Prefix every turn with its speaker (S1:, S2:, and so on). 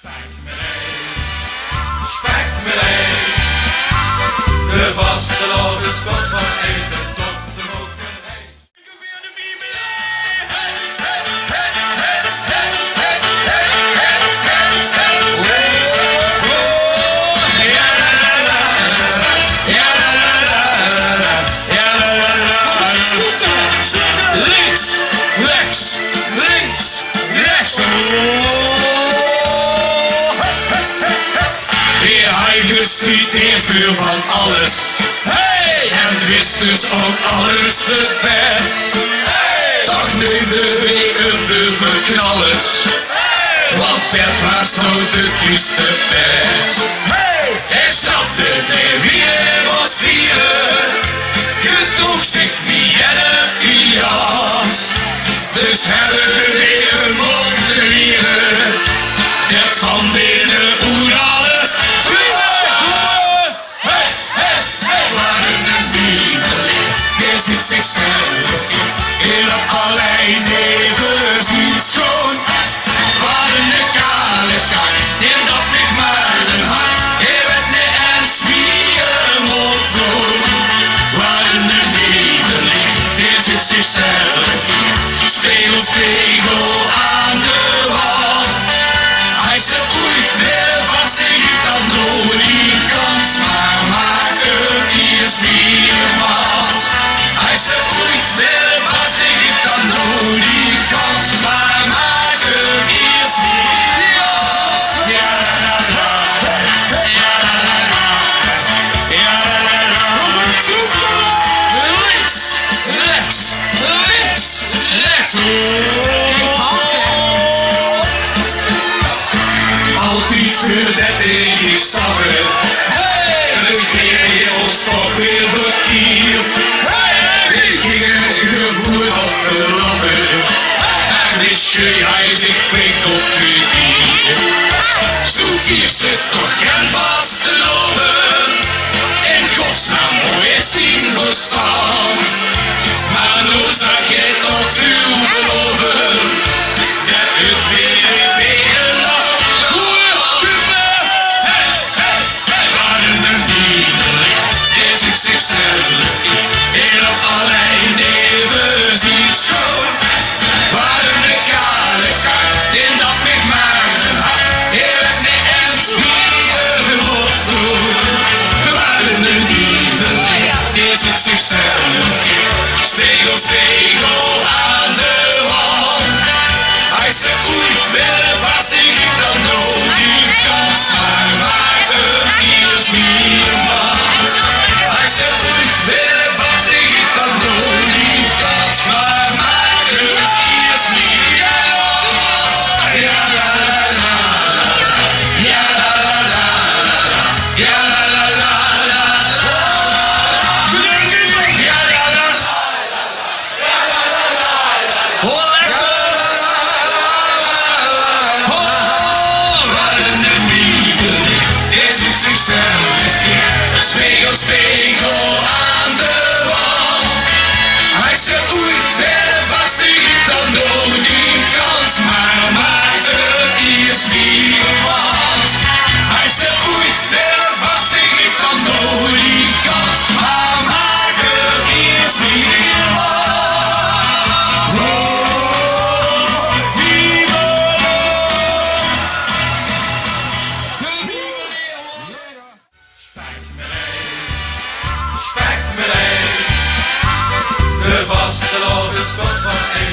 S1: Spekmelee, de vaste lovenskost van Eester tot de mokerij.
S2: Links, rechts, links, rechts. Hij wist niet veel van alles. Hey! En wist dus ook alles het best. Hey! Toch neemde we hem de verknallers. Hey! Want dat was zo de kieste best. Hey! Hij snapte de weer was hier. Gedroeg zich wie een jas. Dus hebben we hem op te leren. Dat van binnen hoe alles. Zit zichzelf in op alleen leven ziet schoon. Wat een kale kak, neem dat niet maar een hart. Je bent niet een spierenmond doen. Wat een neveling, die zit zichzelf in. Spiegel, spiegel aan de wal. Hij zegt oei, weer was ik dan door die kans. Maar maak hem eerst weer maat. Hij zegt oei, weer was ik dan door die kans. Maar maak hem eerst weer maat. Ja la la la, ja la la la, ja la la la. Links, rechts, links, rechts. Altijd voordat ik hier stappen. Hey! Ik ben ons toch weer verkeerd. Hey! Ik ging een boer op de lappen. En wist je, hij zich flikt op de dier. Zo vier ze toch geen pas te lopen. In godsnaam mooi is zien verstaan. Maar nu zag je toch veel beloven. Dat het weer een lach. Zichzelf in op alleen even ziet schoon. Waar een kale kaart in dat met maar een hart. Je bent niet eens wie op doen. Waar een lieveling die ziet zichzelf in. Spiegel, spiegel aan de wal. Hij zegt oei, weer was ik dan nooit die kans. Maar maak hem eerst weer maat. Hij zegt oei, weer was ik dan nooit die kans. Maar maak hem eerst weer maat. Ja la la la la, ja la la la la, ja la la la la la, ja la la. Hoor lekker. Spiegel, spiegel aan de wal. Hij zegt oei, weer was ik dan nooit die kans. Maar maak hem eerst weer maat. Hij zegt oei, weer was ik dan nooit die kans. Maar maak hem eerst weer maat. Oh, vivo.
S1: Spekmelee, de vaste lovenskost van Eester.